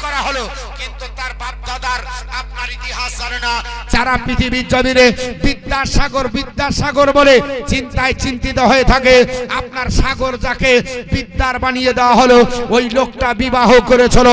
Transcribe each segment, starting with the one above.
করা হলো, কিন্তু তার বাপ দাদার আপনার ইতিহাস জানে না। যারা পৃথিবীর জমিনে বিদ্যাসাগর বলে চিন্তায় চিন্তিত হয়ে থাকে, আপনার সাগর যাকে বিদ্যার বানিয়ে দেওয়া হলো, ওই লোকটা বিবাহ করেছিল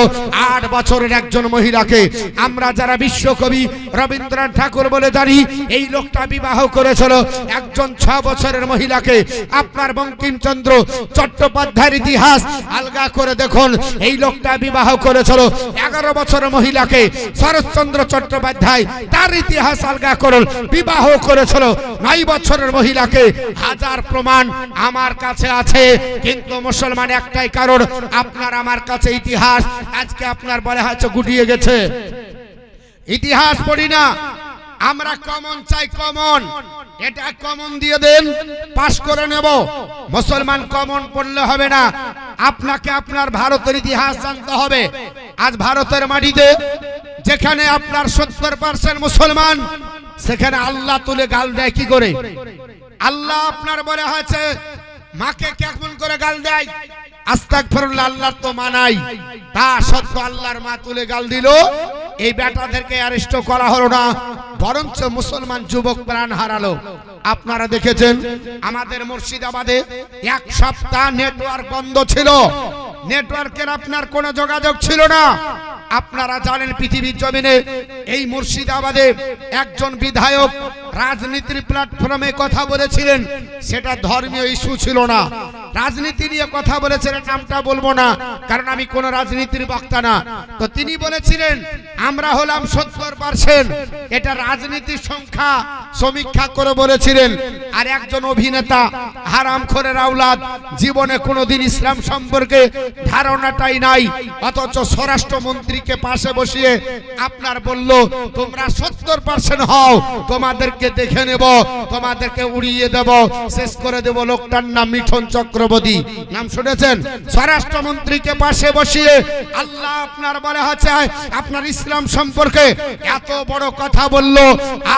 8 বছরের একজন মহিলাকে। আমরা যারা বিশ্বকবি রবীন্দ্রনাথ ঠাকুর বলে জানি, এই লোকটা বিবাহ করেছিল একজন 6 বছরের মহিলাকে। আপনার বঙ্কিমচন্দ্র চট্টোপাধ্যায়ের ইতিহাস আলগা করে দেখুন, এই লোকটা বিবাহ করেছিল 11 বছরের মহিলাকে। শরৎচন্দ্র চট্টোপাধ্যায় তার ইতিহাস আলগা করুন, বিবাহ করেছিল 9 বছরের মহিলাকে। হাজার প্রমাণ আমার কাছে আছে, কিন্তু মুসলমান একটাই কারণ, আপনার আমার কাছে ইতিহাস আজকে আপনার বলে হয়তো গুটিয়ে গেছে। ইতিহাস পড়ি না আমরা, কমন চাই, কমন। এটা কমন দিয়ে দেন, পাস করে নেব। মুসলমান কমন পড়লে হবে না, আপনাকে আপনার ভারতের ইতিহাস জানতে হবে। আজ ভারতের মাটিতে যেখানে আপনার 70% মুসলমান, সেখানে আল্লাহ তুলে গাল দেয় কি করে? আল্লাহ আপনার বলে হয়েছে মাকে কেমন করে গাল দেয়? আস্তাগফিরুল্লাহ, আল্লাহর তো মানাই, তা সত্য আল্লাহর মা তুলে গাল দিল। এই বেটাদেরকে অ্যারেস্ট করা হলো না, বরঞ্চ মুসলমান যুবক প্রাণ হারালো। আপনারা দেখেছেন আমাদের মুর্শিদাবাদে 1 সপ্তাহ নেটওয়ার্ক বন্ধ ছিল, নেটওয়ার্কের আপনার কোনো যোগাযোগ ছিল না। আপনারা জানেন পৃথিবীর জমিনে এই মুর্শিদাবাদে একজন বিধায়ক রাজনীতির প্ল্যাটফর্মে কথা বলেছিলেন, সেটা ধর্মীয় ইস্যু ছিল না, রাজনীতি নিয়ে কথা বলেছিলেন। নামটা বলবো না, কারণ আমি কোন রাজনীতির বক্তা না। তো তিনি বলেছিলেন আমরা হলাম 70%, এটা রাজনীতির সংখ্যা সমীক্ষা করে বলেছিলেন। আর একজন অভিনেতা হারামখোরের আওলাদ, জীবনে কোনোদিন ইসলাম সম্পর্কে ধারণাটাই নাই, অথচ স্বরাষ্ট্রমন্ত্রীকে পাশে বসিয়ে আপনার বলল তোমরা 70% হও, তোমাদেরকে দেখে নেব, তোমাদেরকে উড়িয়ে দেব, শেষ করে দেব। লোকটার নাম মিঠুন চক্রবর্তী, নাম শুনেছেন? স্বরাষ্ট্রমন্ত্রীকে পাশে বসিয়ে আল্লাহ আপনার বলে হচ্ছে আপনার ইসলাম সম্পর্কে এত বড় কথা বলল,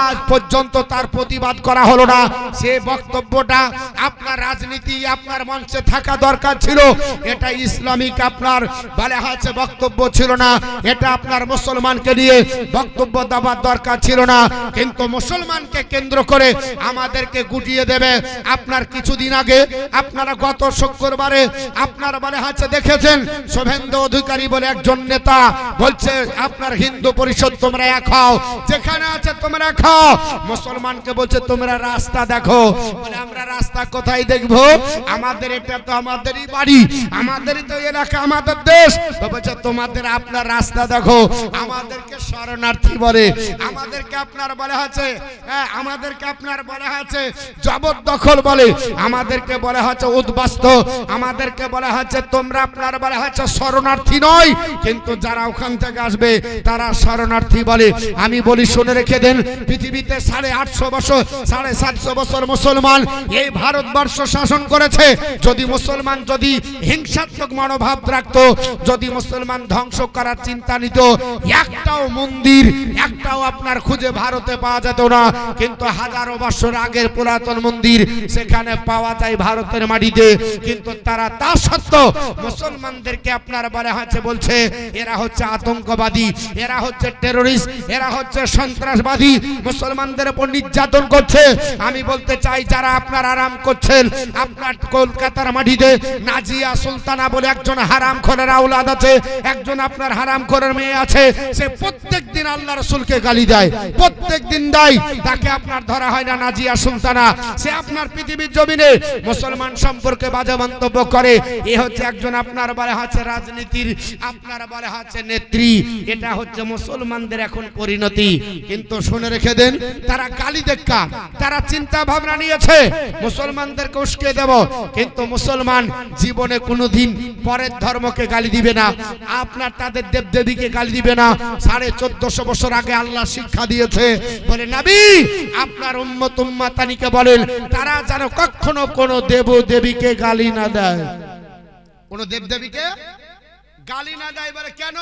আজ পর্যন্ত তার প্রতিবাদ করা হলো না। সে বক্তব্যটা আপনার রাজনীতি আপনার মঞ্চে থাকা দরকার ছিল, এটা ইসলামিক আপনার বলে হচ্ছে বক্তব্য ছিল না, এটা আপনার মুসলমানকে নিয়ে বক্তব্য দেওয়ার দরকার ছিল না। কিন্তু মুসলমানকে কেন্দ্র করে আমাদেরকে গুটিয়ে দেবে। আপনার কিছুদিন আগে আপনারা গত শুক্রবারে আপনারা বলে হচ্ছে দেখেছেন, শুভেন্দু অধিকারী বলে একজন নেতা বলছে আপনার হিন্দু পরিষদ তোমরা এক হও, যেখানে আছে তোমরা খাও। মুসলমানকে বলছে তোমরা রাস্তা দেখো, বলে আমরা রাস্তা কোথায় দেখবো? আমাদের এটা তো আমাদেরই বাড়ি, আমাদেরই তো এলাকা, আমাদের দেশ। তো বলছে তোমাদের আপনার রাস্তা দেখো। আমাদেরকে শরণার্থী বলে, আমাদেরকে আপনার বলা আছে, আমাদেরকে আপনার বলা আছে জবরদখল বলে, আমাদেরকে বলা হচ্ছে উদ্বাস্ত, আমাদেরকে বলা হচ্ছে তোমরা আপনার বলা হচ্ছে শরণার্থী নয়, কিন্তু যারা ওখান থেকে আসবে তারা শরণার্থী বলে। আমি বলি শুনে রেখে দেন, পৃথিবীতে 850 বছর 750 বছর মুসলমান এই ভারতবর্ষ শাসন করেছে। যদি মুসলমান যদি হিংসাত্মক মনোভাব রাখতো, যদি মুসলমান ধ্বংস করার চিন্তা নিত, একটাও মন্দির একটাও আপনার খুঁজে ভারতে পাওয়া যেত না। কিন্তু হাজারো বছর আগের পুরাতন মন্দির সেখানে পাওয়া যায় ভারতের মাটিতে। কিন্তু তারা তা সত্ত্বেও মুসলমানদেরকে আপনার বলা হচ্ছে বলছে এরা হচ্ছে আতঙ্কবাদী, এরা হচ্ছে টেররিস্ট, এরা হচ্ছে সন্ত্রাসবাদী, মুসলমানদের উপর নির্যাতন করছে। আমি বলতে চাই যারা আপনার আরাম করছেন, আপনার কলকাতার মাটিতে নাজিয়া সুলতানা বলে একজন হারামখোরের আওলাদ আছে, একজন আপনার হারামখোরের মেয়ে আছে, সে প্রত্যেক দিন আল্লাহ রাসূলকে গালি দেয়, প্রত্যেক দিন দেয়, তাকে আপনার ধরা হয় না নাজিয়া সুলতানা। সে আপনার পৃথিবীর জমিনে মুসলমান সম্পর্কে বাজে মন্তব্য করে। এ হচ্ছে একজন আপনার বলা হচ্ছে রাজনীতির আপনার বলা হচ্ছে নেত্রী। এটা হচ্ছে মুসলমানদের এখন পরিণতি। কিন্তু শুনে রেখে দেন, তারা গালি দেখা, তারা চিন্তা ভাবনা নিয়েছে মুসলমানদেরকে উস্কে দেব, কিন্তু মুসলমান জীবনে কোনোদিন পরের ধর্মকে গালি দিবে না, আপনার তাদের দেবদেবীকে গালি দিবে না। 1450 বছর আগে আল্লাহ শিক্ষা দিয়েছে, বলে নবী আপনার উম্মত উম্মাতানিকে বলেন তারা যেন কখনো কোন দেব দেবীকে গালি না দেয়, কোন দেবদেবীকে গালি না দেয়। বলে কেন?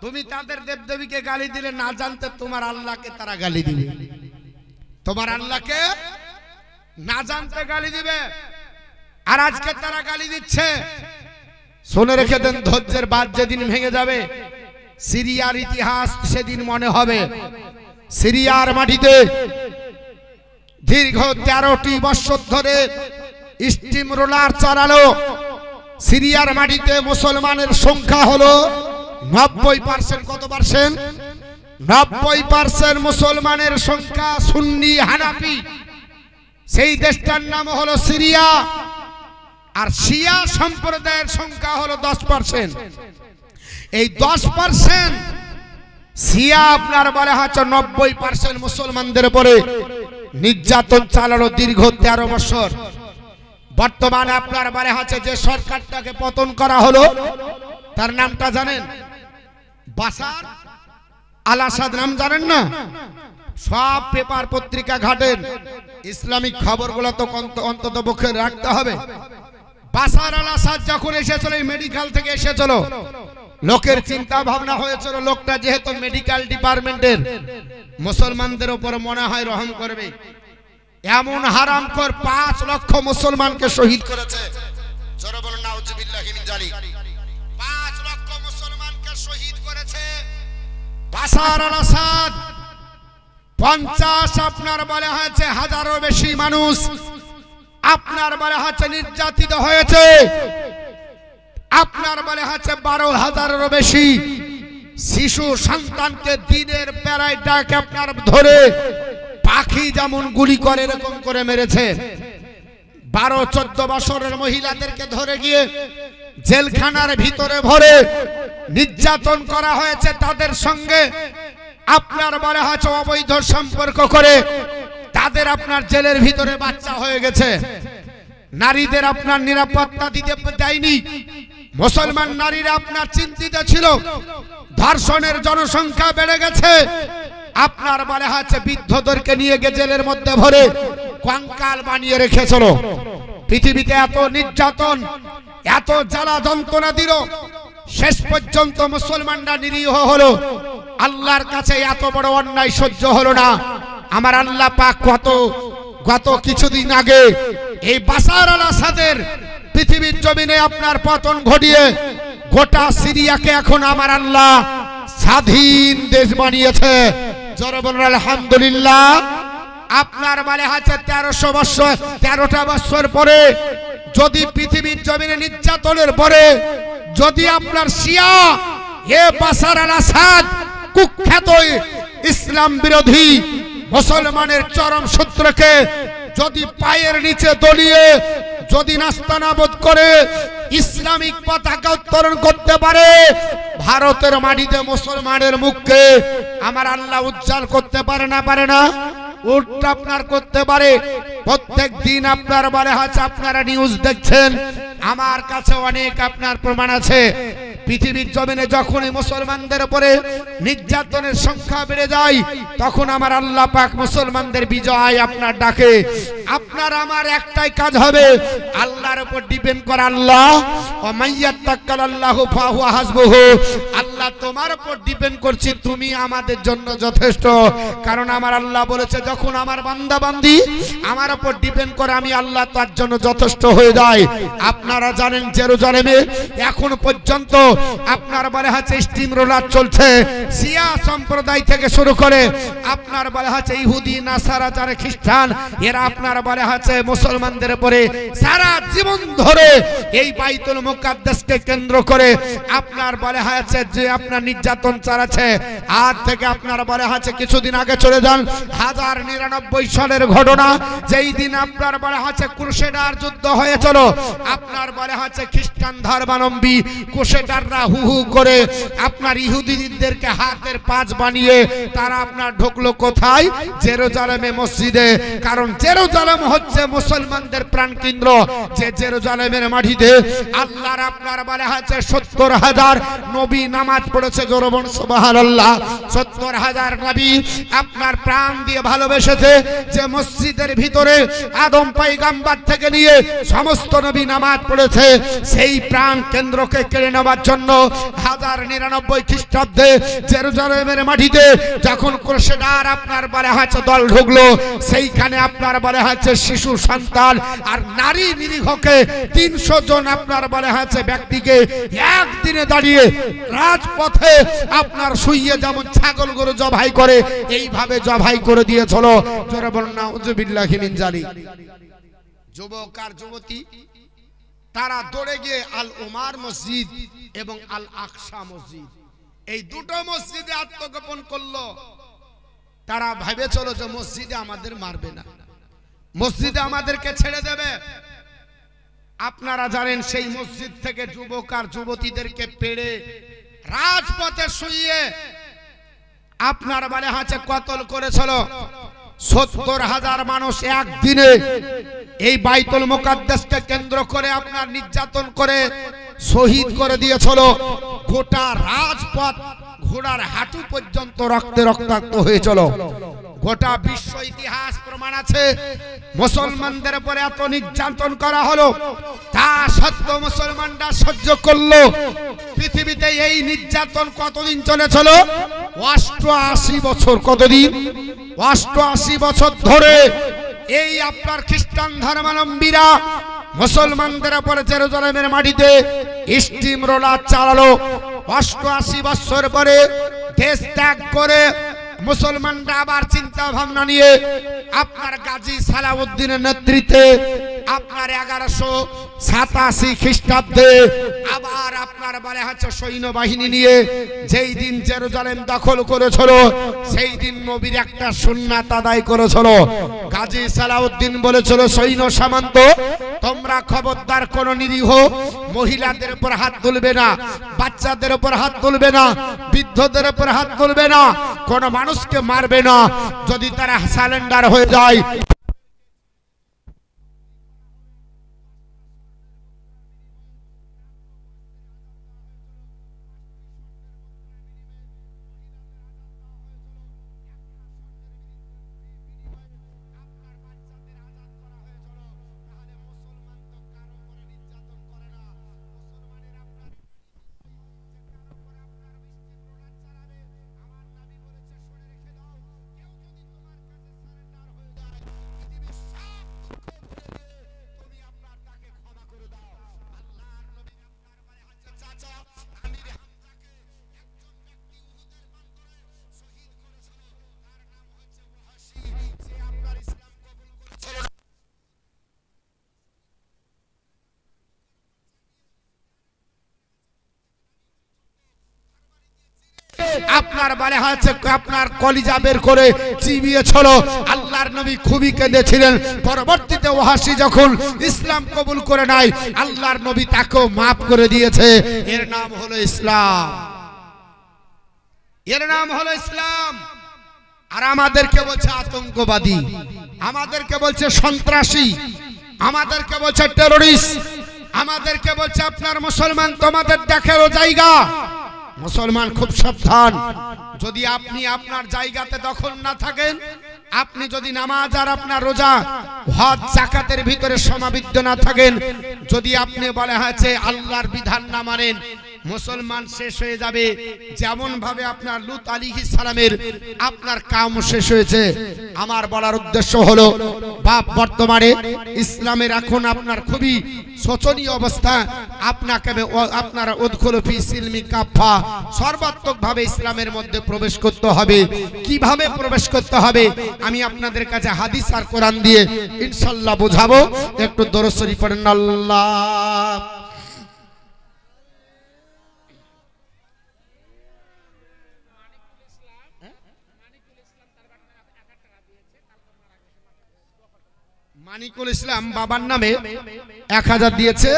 তুমি তাদের দেবদেবীকে গালি দিলে না জানতে তোমার আল্লাহকে তারা গালি দিবে, তোমার আল্লাহকে না জানতে গালি দিবে। আর আজকে তারা গালি দিচ্ছে। শুনে রেখে দেন, ধৈর্যের বাঁধ যেদিন ভেঙে যাবে, সিরিয়ার ইতিহাস সেদিন মনে হবে। সিরিয়ার মাটিতে দীর্ঘ 13টি বছর ধরে স্টিম রোলার চালালো। সিরিয়ার মাটিতে মুসলমানের সংখ্যা হলো 90%। কত পার্সেন্ট? 90% মুসলমানের সংখ্যা সুন্নি হানাফি। সেই দেশটার নাম হলো সিরিয়া। আর শিয়া সম্প্রদায়ের সংখ্যা হলো 10%। এই 10% শিয়া আপনার বলা হচ্ছে 90% মুসলমানদের উপরে নির্যাতন চালালো দীর্ঘ 13 বছর। বর্তমানে আপনার বলা হচ্ছে যে সরকারটাকে পতন করা হলো, তার নামটা জানেন? বাশার আল আসাদ। নাম জানেন না? সব পেপার পত্রিকা ঘাটেন, ইসলামিক খবরগুলো তো অন্তত পক্ষে রাখতে হবে। বাশার আল আসাদ যখন এসেছিল মেডিকেল থেকে এসেছিল, লোকের চিন্তা ভাবনা হয়েছিল লোকটা যেহেতু মেডিকেল ডিপার্টমেন্টের, মুসলমানদের উপর মনে হয় রহম করবে। এমন হারামখোর 5 লক্ষ মুসলমানকে শহীদ করেছে। জোরে বলুন নাউজুবিল্লাহি মিন যালিক। 5 লক্ষ মুসলমানকে শহীদ করেছে বাশার আল আসাদ। 50 আপনার বলা হয়েছে হাজারও বেশি মানুষ আপনার বলা হচ্ছে নির্যাতিত হয়েছে। আপনার বলা হচ্ছে 12,000-এরও বেশি শিশু সন্তানকে দিনের বেলায় ডাকে আপনার ধরে পাখি যেমন গুলি করে এরকম করে মেরেছে। 12-14 বছরের মহিলাদেরকে ধরে গিয়ে জেলখানার ভিতরে ভরে নির্যাতন করা হয়েছে। তাদের সঙ্গে আপনার বলা হচ্ছে অবৈধ সম্পর্ক করে তাদের আপনার জেলের ভিতরে বাচ্চা হয়ে গেছে। নারীদের আপনার নিরাপত্তা দিতে দেয়নি। মুসলমান নারীরা আপনার চিন্তিত ছিল। ধর্ষণের জনসংখ্যা বেড়ে গেছে। আপনার বলা হচ্ছে বৃদ্ধদেরকে নিয়ে গিয়ে জেলের মধ্যে ভরে কঙ্কাল বানিয়ে রেখেছিল। পৃথিবীতে এত নির্যাতন, এত জ্বালা যন্ত্রণা দিল, শেষ পর্যন্ত মুসলমানরা নিরীহ হলো। আল্লাহর কাছে এত বড় অন্যায় সহ্য হলো না। আমার আল্লাহ পাক গত কিছুদিন আগে এই বাশার আল আসাদের পৃথিবীর জমিনে আপনার পতন ঘটিয়ে গোটা সিরিয়াকে এখন আমার আল্লাহ স্বাধীন দেশ বানিয়েছে। জোরে বলুন আলহামদুলিল্লাহ। আপনার মানে হচ্ছে 13টা বছর পরে যদি পৃথিবীর জমিনে নির্যাতনের পরে যদি আপনার শিয়া এ বাশার আল আসাদ কুখ্যাত ইসলাম বিরোধী মুসলমানের চরম শত্রুকে যদি পায়ের নিচে দলিয়ে যদি নাস্তানাবুদ করে ইসলামিক পতাকা উত্তোলন করতে পারে, ভারতের মাটিতে মুসলমানের মুখকে আমার আল্লাহ উজ্জ্বল করতে পারে না? পারে না? উল্টা আপনার করতে পারে। প্রত্যেক দিন আপনার বলে হচ্ছে আপনারা নিউজ দেখছেন, আমার কাছে অনেক আপনার প্রমাণ আছে। পৃথিবীর জমিনে যখনই মুসলমানদের উপরে নির্যাতনের সংখ্যা বেড়ে যায় তখন আমার আল্লাহ পাক মুসলমানদের বিজয় আপনার ডাকে। আপনার আমার একটাই কাজ হবে, আল্লাহর উপর ডিপেন্ড করা। আল্লাহ ওয়া মাইয়াত্তাকাল্লাহু ফাহুয়া হাসবুহু। আল্লাহ তোমার উপর ডিপেন্ড করছি, তুমি আমাদের জন্য যথেষ্ট। কারণ আমার আল্লাহ বলেছে যখন আমার বান্দা বান্দি আমার উপর ডিপেন্ড করে আমি আল্লাহ তার জন্য যথেষ্ট হয়ে যায়। আপনারা জানেন জেরুজালেমে এখন পর্যন্ত আপনার বলা হচ্ছে স্টিম রোলার চলছে। শিয়া সম্প্রদায় থেকে শুরু করে আপনার বলা হচ্ছে ইহুদি নাসারা যারা খ্রিস্টান এরা আপনার বলা হচ্ছে মুসলমানদের উপরে সারা জীবন ধরে এই বাইতুল মুকাদ্দাসকে কেন্দ্র করে আপনার বলা হচ্ছে যে আপনার নির্যাতন চালাচ্ছে। আজ থেকে আপনার বলা হচ্ছে কিছুদিন আগে চলে যান 1099 সালের ঘটনা, যেই দিন আপনার বলা হচ্ছে ক্রুসেডার যুদ্ধ হয়েছিল। আপনার বলা হচ্ছে খ্রিস্টান ধর্মাবলম্বী ক্রুসেডাররা হু হু করে আপনার ইহুদিদেরকে হাতের পাঁচ বানিয়ে তারা আপনার ঢুকলো কোথায়? জেরুজালেমে মসজিদে। কারণ জেরুজালেম হচ্ছে মুসলমানদের প্রাণকেন্দ্র। যে জেরুজালেমের মাটিতে আল্লাহর আপনার বলা হচ্ছে 70,000 নবী নামাজ পড়েছে। জোরে বলুন সুবহানাল্লাহ। 70,000 নবী আপনার প্রাণ দিয়ে ভালোবেসেছে। যে মসজিদের ভিতরে আদম পয়গম্বর থেকে নিয়ে সমস্ত নবী নামাজ পড়েছে, সেই প্রাণ কেন্দ্রকে কেড়ে নেওয়ার জন্য জন্য 1099 খ্রিস্টাব্দে জেরুজালেমের মাটিতে যখন ক্রুসেডার আপনার বলে হচ্ছে দল ঢুকলো, সেইখানে আপনার বলে হচ্ছে শিশু সন্তান আর নারী নিরীহকে 300 জন আপনার বলে হচ্ছে ব্যক্তিকে একদিনে দাঁড়িয়ে রাজপথে আপনার শুইয়ে যেমন ছাগল গরু জবাই করে এইভাবে জবাই করে দিয়েছিল। জোরে বলুন নাউযুবিল্লাহি মিন জালিক। যুবক আর যুবতী তারা দৌড়ে গিয়ে আল উমার মসজিদ এবং আল আকসা মসজিদ, এই দুটো মসজিদে আত্মগোপন করলো। তারা ভেবেছিল যে মসজিদে আমাদের মারবে না, মসজিদে আমাদেরকে ছেড়ে দেবে। আপনারা জানেন সেই মসজিদ থেকে যুবক আর যুবতীদেরকে পেড়ে রাজপথে শুইয়ে আপনার বলে হাতে কতল করেছিল। 70,000 মানুষ একদিনে এই বাইতুল মুকাদ্দাসকে কেন্দ্র করে আপনার নির্যাতন করে শহীদ করে দিয়েছিল। গোটা রাজপথ ঘোড়ার হাঁটু পর্যন্ত রক্তে রক্তাক্ত হয়েছিল। গোটা বিশ্ব ইতিহাস প্রমাণ আছে মুসলমানদের উপরে এত নির্যাতন করা হলো, তা সত্ত্বেও মুসলমানরা সহ্য করলো। পৃথিবীতে এই নির্যাতন কতদিন চলেছিল? 88 বছর। কতদিন? 88 বছর ধরে এই আপনার খ্রিস্টান ধর্মাবলম্বীরা মুসলমানদের উপরে জেরুজালেমের মাটিতে স্টিম রোলার চালালো। 88 বছর পরে দেশ ত্যাগ করে মুসলমানরা আবার চিন্তা ভাবনা নিয়ে আপনার গাজী সালাউদ্দিনের নেতৃত্বে আপনার 1187 খ্রিস্টাব্দে আবার আপনার বলে হচ্ছে সৈন্যবাহিনী নিয়ে যেই দিন জেরুজালেম দখল করেছিল, সেই দিন নবীর একটা সুন্নাত আদায় করেছিল। গাজী সালাউদ্দিন বলেছিল, সৈন্য সামন্ত তোমরা খবরদার কোন নিরীহ মহিলাদের উপর হাত তুলবে না, বাচ্চাদের উপর হাত তুলবে না, বৃদ্ধদের উপর হাত তুলবে না, কোন মানুষকে মারবে না। যদি তারা সারেন্ডার হয়ে যায় আপনার বলে হচ্ছে আপনার কলিজা বের করে চিবিয়েছিল। আল্লাহর নবী খুবই কেঁদেছিলেন। পরবর্তীতে ওয়াহাশী যখন ইসলাম কবুল করে নাই, আল্লাহর নবী তাকেও মাফ করে দিয়েছে। এর নাম হলো ইসলাম, এর নাম হলো ইসলাম। আর আমাদেরকে বলছে আতঙ্কবাদী, আমাদেরকে বলছে সন্ত্রাসী, আমাদেরকে বলছে টেররিস্ট, আমাদেরকে বলছে আপনার মুসলমান তোমাদের দেখারও জায়গা। মুসলমান খুব সাবধান। যদি আপনি আপনার জায়গাতে দখল না থাকেন, আপনি যদি নামাজ আর আপনার রোজা হজ যাকাতের ভিতরে সমাবৃত না থাকেন, যদি আপনি বলে হয়েছে আল্লাহর বিধান না মানেন, মুসলমান শেষ হয়ে যাবে। যেমন ভাবে আপনার লূত আলাইহিস সালামের আপনার কাম শেষ হয়েছে। আমার বলার উদ্দেশ্য হলো বাপ বর্তমানে ইসলামের এখন আপনার খুবই শোচনীয় অবস্থা। আপনাকে আপনারা উদখুলু ফি সিলমি কাফা, সর্বাত্মকভাবে ইসলামের মধ্যে প্রবেশ করতে হবে। কিভাবে প্রবেশ করতে হবে আমি আপনাদের কাছে হাদিস আর কোরআন দিয়ে ইনশাআল্লাহ বোঝাবো। একটু দরুদ শরীফ পড়েন। আল্লাহ মানিকুল ইসলাম বাবার নামে 1000 দিয়েছে।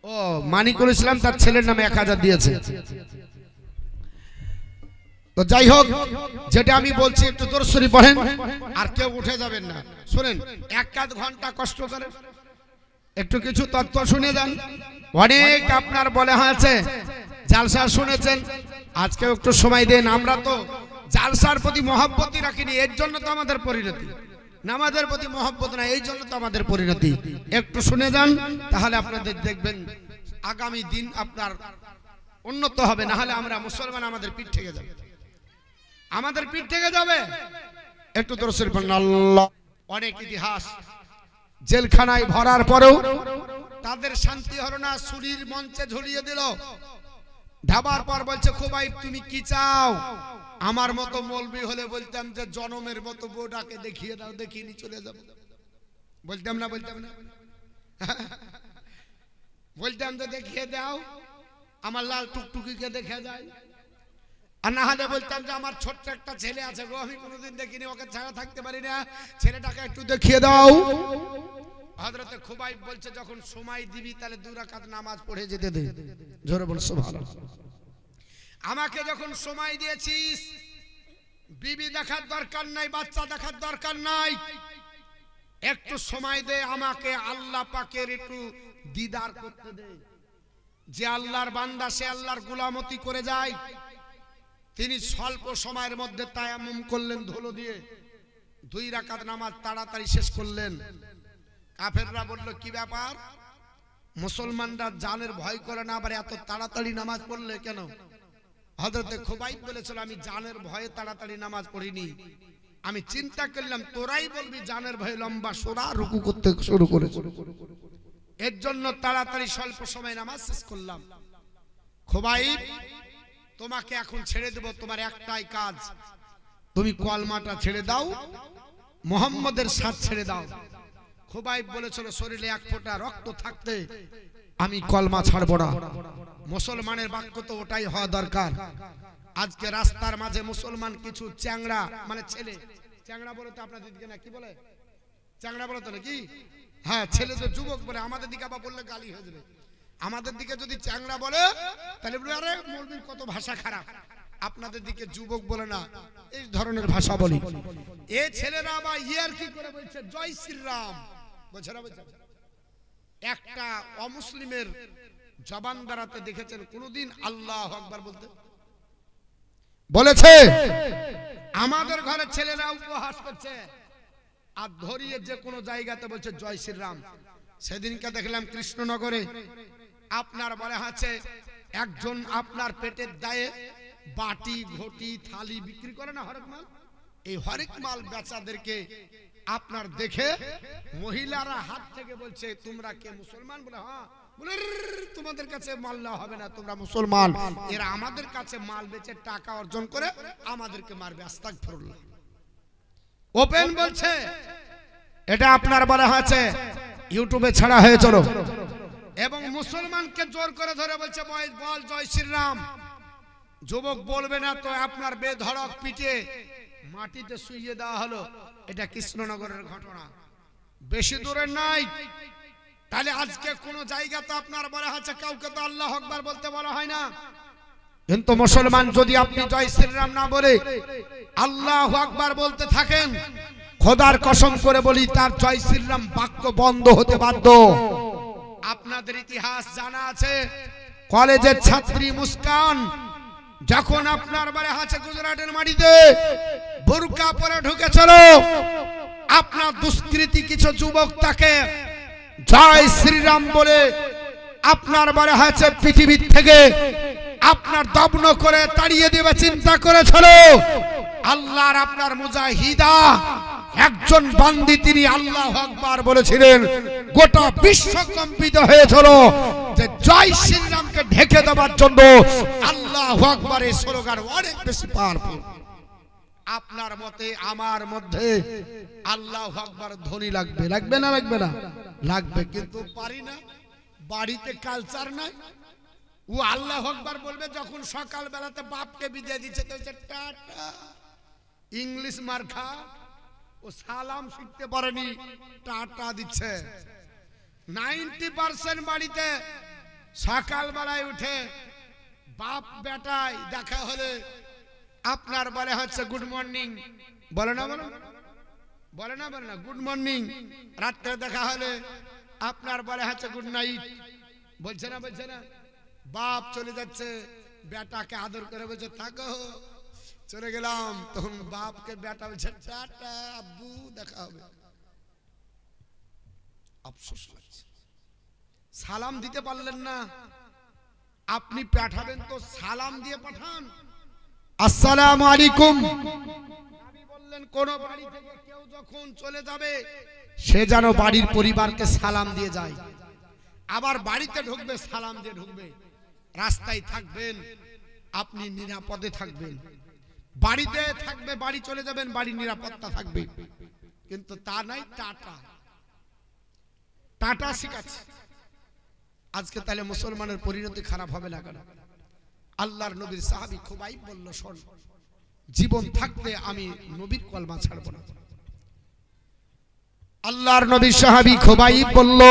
ও মানিকুল ইসলাম তার ছেলের নামে 1000 দিয়েছে। তো যাই হোক, যেটা আমি বলছি একটু দরুদ শরীফ পড়েন আর কেউ উঠে যাবেন না। শুনেন, 1-1 ঘন্টা কষ্ট করে একটু কিছু তথ্য শুনে যান। অনেক আপনার বলে হয়েছে জালসা শুনেছেন, আজকে একটু সময় দেন। আমরা তো জালসার প্রতি মহব্বতই রাখিনি, এর জন্য তো আমাদের পরিণতি। নামাজের প্রতি মহব্বত নাই, এই জন্য তো আমাদের পরিণতি। একটু শুনে যান, তাহলে আপনাদের দেখবেন আগামী দিন আপনার উন্নত হবে। না হলে আমরা মুসলমান আমাদের পিঠ থেকে যাবে, আমাদের পিঠ থেকে যাবে। একটু দরসের আল্লাহ। অনেক ইতিহাস, জেলখানায় ভরার পরেও তাদের শান্তি হলো না, ছুরির মঞ্চে ঝুলিয়ে দিল। ঢাবার পর বলছে, খুবাইব তুমি কি চাও? আমার মতো মৌলবি হলে বলতাম যে জনমের মতো বউটাকে দেখিয়ে দাও, দেখিয়ে নি চলে যাবো। বলতাম না, বলতাম না, বলতাম যে দেখিয়ে দাও আমার লাল টুকটুকিকে দেখে যায়। আর না হলে বলতাম যে আমার ছোট্ট একটা ছেলে আছে গো, আমি কোনোদিন দেখিনি, ওকে ছাড়া থাকতে পারি না, ছেলেটাকে একটু দেখিয়ে দাও। হযরতে খুবাইব বলছে, যখন সময় দিবি তাহলে 2 রাকাত নামাজ পড়ে যেতে দে। জোরে বল সুবহানাল্লাহ। আমাকে যখন সময় দিয়েছিস, বিবি দেখার দরকার নাই, বাচ্চা দেখার দরকার নাই, একটু সময় দে আমাকে, আল্লাহ পাকের একটু দিদার করতে দে। যে আল্লাহর বান্দা সে আল্লাহর গোলামতি করে যায়। তিনি স্বল্প সময়ের মধ্যে তায়াম্মুম করলেন ধুলো দিয়ে, 2 রাকাত নামাজ তাড়াতাড়ি শেষ করলেন। কাফেররা বলল, কি ব্যাপার, মুসলমানরা জানের ভয় করে না, আবার এত তাড়াতাড়ি নামাজ পড়লে কেন? হযরতে খুবাইব বলেছিল, আমি জানের ভয়ে তাড়াতাড়ি নামাজ পড়িনি, আমি চিন্তা করলাম তোরাই বলবি জানের ভয়ে লম্বা সোরা রুকু করতে শুরু করেছে, এর জন্য তাড়াতাড়ি স্বল্প সময় নামাজ শেষ করলাম। খুবাইব, তোমাকে এখন ছেড়ে দেব, তোমার একটাই কাজ, তুমি কলমাটা ছেড়ে দাও, মুহাম্মদের সাথ ছেড়ে দাও। খুবাইব বলেছিল, শরীরে 1 ফোঁটা রক্ত থাকতে আমি কলমা ছাড়বো না। মুসলমানের বাক্য তো ওটাই হওয়া দরকার। আজকে রাস্তার মাঝে মুসলমান কিছু চ্যাংড়া, মানে ছেলে, চ্যাংড়া বলে তো আপনাদের দিকে না, কি বলে চ্যাংড়া বলে তো নাকি? হ্যাঁ, ছেলে তো যুবক বলে, আমাদের দিকে আবার বললে গালি হয়ে যাবে। আমাদের দিকে যদি চ্যাংড়া বলে তাহলে বলে, আরে মৌলবীর কত ভাষা খারাপ। আপনাদের দিকে যুবক বলে না, এই ধরনের ভাষা বলি। এই ছেলেরা আবার ইয়ার কি করে বলছে জয় শ্রীরাম, বুঝছে না? একটা অমুসলিমের জবান দ্বারাতে দেখেছেন কোনদিন আল্লাহু আকবার বলতে? বলেছে। আমাদের ঘরে ছেলেরা উপহাস করছে আর ধরিয়ে যে কোনো জায়গাতে বলছে জয় শ্রীরাম। সেদিনকে দেখলাম কৃষ্ণনগরে আপনার বলে আছে একজন আপনার পেটের দায়ে বাটি ঘটি থালি বিক্রি করে না, হরেক মাল। এই হরেক মাল বেচাদেরকে আপনার দেখে মহিলারা হাত থেকে বলছে, তোমরা কে মুসলমান? বলে হ্যাঁ। বলে তোমাদের কাছে মাল না হবে না, তোমরা মুসলমান। এরা আমাদের কাছে মাল বেচে টাকা অর্জন করে আমাদেরকে মারবে। আস্তাগফিরুল্লাহ। ওপেন বলছে। এটা আপনার বলা হয়েছে, ইউটিউবে ছাড়া হয়ে চলো। এবং মুসলমানকে জোর করে ধরে বলছে বল জয় শ্রীরাম। যুবক বলবে না তো আপনার বেধড়ক পিঠে মাটিতে শুইয়ে দেওয়া হলো। এটা কৃষ্ণনগরের ঘটনা, বেশি দূরের নাই। তাহলে আজকে কোন জায়গাতে আপনার বলা হচ্ছে কাউকে তো আল্লাহু আকবার বলতে বলা হয় না, কিন্তু মুসলমান যদি আপনি জয় শ্রীরাম না বলে আল্লাহু আকবার বলতে থাকেন, খোদার কসম করে বলি তার জয় শ্রীরাম বাক্য বন্ধ হতে বাধ্য। আপনাদের ইতিহাস জানা আছে, কলেজের ছাত্রী মুস্কান যখন আপনার বারে আছে গুজরাটের মাটিতে বোরকা পরে ঢুকেছিল, আপনার দুষ্কৃতী কিছু যুবক তাকে জয় শ্রীরাম বলে আপনার বারে আছে পৃথিবীর থেকে আপনার দগ্ন করে তাড়িয়ে দেবে চিন্তা করেছিল। আল্লাহর আপনার মুজাহিদা একজন বান্দি, তিনি আল্লাহু আকবার বলেছিলেন, গোটা বিশ্ব কম্পিত হয়েছিল যে জয় শ্রীরামকে ঢেকে দেওয়ার জন্য আল্লাহু আকবারের স্লোগান অনেক বেশি পাওয়ারফুল। আপনার মতে আমার মধ্যে আল্লাহু আকবার ধ্বনি লাগবে, লাগবে না? লাগবে না? লাগবে, কিন্তু পারি না, বাড়িতে কালচার নাই। ও আল্লাহু আকবার বলবে যখন সকাল বেলাতে বাপকে বিদায় দিচ্ছে, তো টাটা ইংলিশ মার্কা, ও সালাম শিখতে পারেনি, টাটা দিচ্ছে। 90% বাড়িতে সকাল বেলায় উঠে বাপ বেটায় দেখা হলে আপনার বলে হচ্ছে গুড মর্নিং, বলে না? বলে বলে না? বলে না গুড মর্নিং। রাত্রে দেখা হলে আপনার বলে হচ্ছে গুড নাইট, বলছে না? বলছে না? বাপ চলে যাচ্ছে, বেটাকে আদর করে বলছে থাকো, চলে গেলাম, তখন বাপকে বেটা বলছে টাটা আব্বু দেখা হবে। আফসোস লাগছে, সালাম দিতে পারলেন না। আপনি পাঠাবেন তো সালাম দিয়ে পাঠান। আসসালামু আলাইকুম। নবী বললেন কোন বাড়ি থেকে কেউ যখন চলে যাবে সে যেন বাড়ির পরিবারকে সালাম দিয়ে যায়। আবার বাড়িতে ঢুকবে সালাম দিয়ে ঢুকবে। রাস্তায় থাকবেন আপনি নিরাপদে থাকবেন, বাড়িতে থাকবে বাড়ি চলে যাবেন বাড়ির নিরাপত্তা থাকবে। কিন্তু তা নাই, টাটা টাটা শিখাচ্ছে। আজকে তাহলে মুসলমানের পরিণতি খারাপ হবে না কেন? আল্লাহর নবীর সাহাবী খুবাইব বলল, শোন, জীবন থাকতে আমি নবীর কলমা ছাড়ব না। আল্লাহর নবী সাহাবী খুবাইব বলল,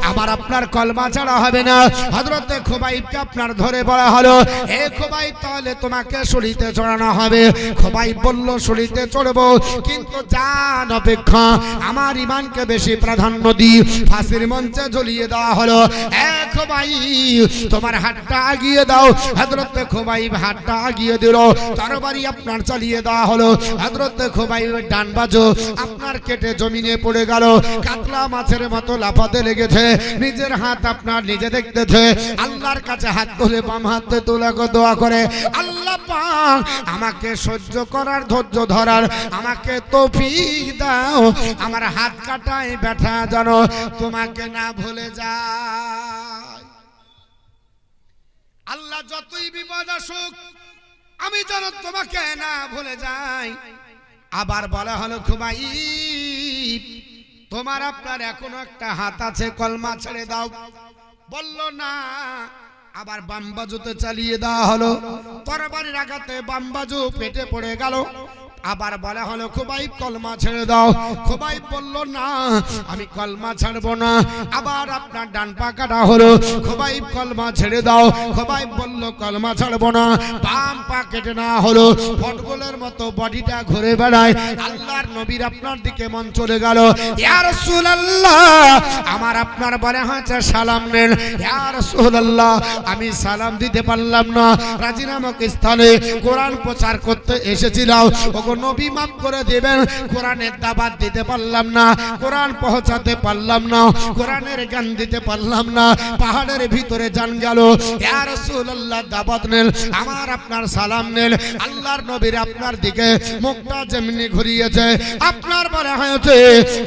আমার আপনার কলমা ছাড়া হবে না। হযরতে খুবাইবকে আপনার ধরে বলা হলো, হে খুবাইব, তাহলে তোমাকে শরীতে চড়ানো হবে। খুবাইব বলল, শরীতে চড়ব, কিন্তু জান অপেক্ষা আমার ঈমানকে বেশি প্রাধান্য দিই। ফাঁসির মঞ্চে ঝুলিয়ে দেওয়া হলো। হে খুবাইব, তোমার হাতটা আগিয়ে দাও। হযরতে খুবাইব হাতটা আগিয়ে দিল, তরবারি আপনার চালিয়ে দেওয়া হলো। হযরতে খুবাইবের ডান বাজু আপনার কেটে জমিনে পড়ে গেল। কাতলা মাছের মতো লাফাতে লেগেছে। নিজের হাত আপনার নিজে দেখতেছে। আল্লাহর কাছে হাত তুলে বাম হাতে তোলা দোয়া করে, আল্লাহ পাক আমাকে সহ্য করার, ধৈর্য ধরার আমাকে তৌফিক দাও। আমার হাত কাটায় ব্যথা যেন তোমাকে না ভুলে যায়। আল্লাহ যতই বিপদ আসুক আমি যেন তোমাকে না ভুলে যাই। আবার বলা হলো, খুবাইব, তোমার আপনার এখনো একটা হাত আছে, কলমা ছেড়ে দাও। বলল না। আবার বাম বাজুতে চালিয়ে দেওয়া হলো। তরবারির আঘাতে বাম বাজু পেটে পড়ে গেল। আবার বলা হলো, খুবাইব কলমা ছেড়ে দাও। খুবাইব বলল, না, আমি কলমা ছাড়বো না। আবার আপনার ডান পা কাটা হলো। খুবাইব কলমা ছেড়ে দাও। খুবাইব বলল, কলমা ছাড়বো না। বাম পা কেটে না হলো। ফুটবলের মতো বডিটা ঘুরে বেড়ায়। আল্লাহর নবীর আপনার দিকে মন চলে গেল। ইয়া রাসূলুল্লাহ, আমার আপনার বলে হয়েছে সালাম নেন। ইয়া রাসূলুল্লাহ, আমি সালাম দিতে পারলাম না। রাজি নামক স্থানে কোরআন প্রচার করতে এসেছিলাম। নবী মাফ করে দেবেন, কোরআনের দাওয়াত দিতে পারলাম না, কোরআন পৌঁছাতে পারলাম না, কোরআনের জ্ঞান দিতে পারলাম না। পাহাড়ের ভিতরে জান গেল। ইয়া রাসূলুল্লাহ, দাওয়াত নেন, আমার আপনার সালাম নেন। আল্লাহর নবীর আপনার দিকে মুখটা যেমনি ঘুরিয়েছে আপনার বলা হয়েছে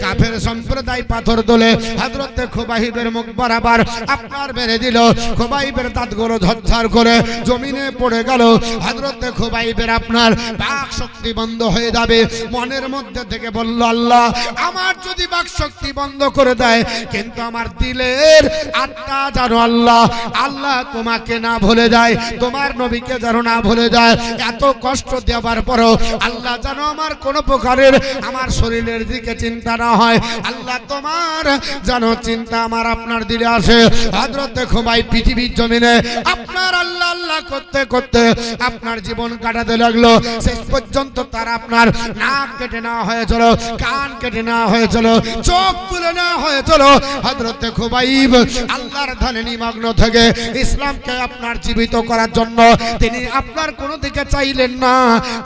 কাফের সম্প্রদায় পাথর তোলে। হযরতে খুবাইবের মুখ বরাবর আপনার মেরে দিল। খুবাইবের দাঁতগুলো ঝরঝর করে জমিনে পড়ে গেল। হযরতে খুবাইবের আপনার বাক শক্তি বন্ধ হয়ে যাবে। মনের মধ্যে থেকে বলল, আল্লাহ আমার যদি বাক শক্তি বন্ধ করে দেয়, কিন্তু আমার দিলের আত্মা যেন আল্লাহ আল্লাহ তোমাকে না ভুলে যায়, তোমার নবীকে যেন না ভুলে যায়। এত কষ্ট দেওয়ার পরও আল্লাহ যেন আমার কোন প্রকারের আমার শরীরের দিকে চিন্তা না হয়। আল্লাহ তোমার যেন চিন্তা আমার আপনার দিলে আসে। হযরতে খুবাইব পৃথিবীর জমিনে আপনার আল্লাহ আল্লাহ করতে করতে আপনার জীবন কাটাতে লাগলো। শেষ পর্যন্ত তার আপনার নাক কেটে নেওয়া হয়েছিল, কান কেটে নেওয়া হয়েছিল, চোখ তুলে নেওয়া হয়েছিল। হযরতে খুবাইব আল্লাহর ধ্যানে নিমগ্ন থেকে ইসলামকে আপনার জীবিত করার জন্য তিনি আপনার কোনো দিকে চাইলেন না।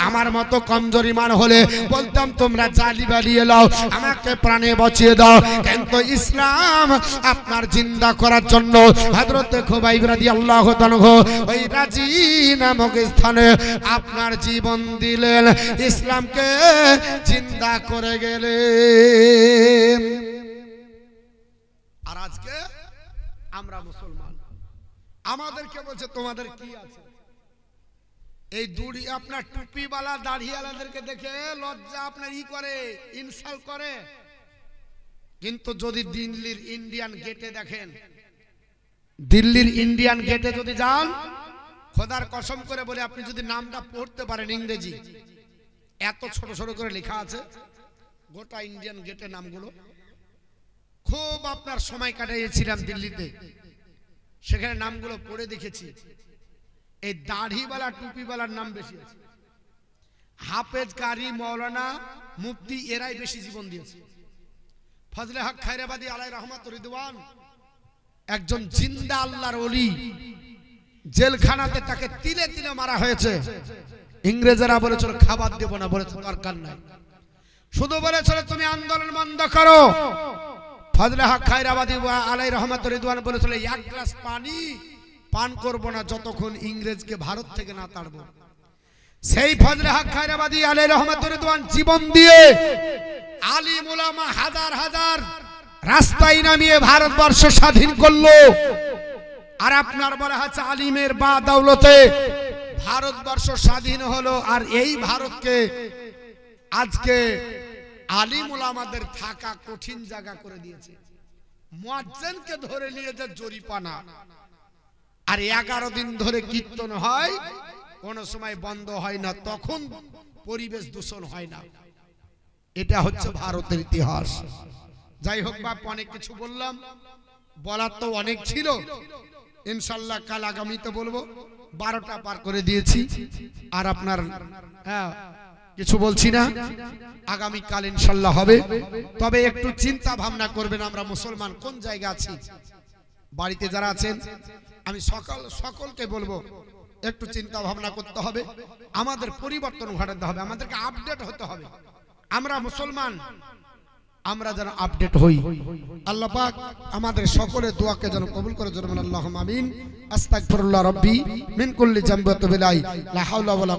আমার মতো কমজোরি মান হলে বলতাম তোমরা জালি বালিয়ে লাও, আমাকে প্রাণে বাঁচিয়ে দাও, কিন্তু ইসলাম আপনার জিন্দা করার জন্য হযরতে খুবাইব রাদিয়াল্লাহু তাআলা ওই রাজি নামক স্থানে আপনার জীবন দিলেন, ইসলামকে জিন্দা করে গেলেন। আর আজকে আমরা মুসলমান, আমাদেরকে বলছে তোমাদের কি আছে? এই দুড়ি আপনার টুপিওয়ালা দাড়িওয়ালাদেরকে দেখে লজ্জা আপনার করে, ইনসাল্ট করে। কিন্তু যদি দিল্লির ইন্ডিয়ান গেটে দেখেন, দিল্লির ইন্ডিয়ান গেটে যদি যান, খোদার কসম করে বলে আপনি যদি নামটা পড়তে পারেন ইংরেজি, এত ছোট ছোট করে লেখা আছে গোটা ইন্ডিয়ান গেটের নামগুলো। খুব আপনার সময় কাটিয়েছিলাম দিল্লিতে, সেখানে নামগুলো পড়ে দেখেছি। এই দাড়িওয়ালা টুপিওয়ালার নাম বেশি আছে। হাফেজ, কারি, মৌলানা, মুফতি এরাই বেশি জীবন দিয়েছে। ফজলে হক খায়রাবাদী আলাইহি রহমাতুর রিদওয়ান একজন জিন্দা আল্লাহর ওলি, জেলখানাতে তাকে তিলে তিলে মারা হয়েছে। ইংরেজরা বলেছিল খাবার দেব না, বলেছে দরকার নাই, শুধু বলেছিল তুমি আন্দোলন বন্ধ করো। ফজলে হক খায়রাবাদী আলাই রহমাতুর রিদওয়ান বলেছিল এক গ্লাস পানি পান করব না যতক্ষণ ইংরেজকে ভারত থেকে না তাড়ব। সেই ফজলে হক খায়রাবাদী আলাই রহমাতুর রিদওয়ান জীবন দিয়ে আলিম উলামা হাজার হাজার রাস্তায় নামিয়ে ভারতবর্ষ স্বাধীন করলো। আর আপনার বলা হচ্ছে আলিমের বা দৌলতে ভারতবর্ষ স্বাধীন হলো। আর এই ভারতকে আজকে আলিম উলামাদের থাকা কঠিন জায়গা করে দিয়েছে। মুয়াজ্জিনকে ধরে নিয়েছে জরিপানা। আর 11 দিন ধরে কীর্তন হয়, কোন সময় বন্ধ হয় না, তখন পরিবেশ দূষণ হয় না। এটা হচ্ছে ভারতের ইতিহাস। যাই হোক বাপ, অনেক কিছু বললাম, বলার তো অনেক ছিল। ইনশাআল্লাহ কাল আগামীতে বলবো। 12টা পার করে দিয়েছি। আর আপনার কিছু বলছি না, আগামী কাল ইনশাআল্লাহ হবে। তবে একটু চিন্তা ভাবনা করবেন, আমরা মুসলমান কোন জায়গা আছি। বাড়িতে যারা আছেন আমি সকলকে বলবো একটু চিন্তা ভাবনা করতে হবে, আমাদের পরিবর্তন ঘটাতে হবে, আমাদেরকে আপডেট হতে হবে। আমরা মুসলমান, আমরা যেন আপডেট হই। আল্লাহ পাক আমাদের সকলের দোয়াকে যেন কবুল করে, যেন আল্লাহুম্মা আমিন। আস্তাগফিরুল্লাহ রাব্বি মিন কুল্লি যামবি ওয়া তুবু ইলাইহি লা হাওলা ওয়ালা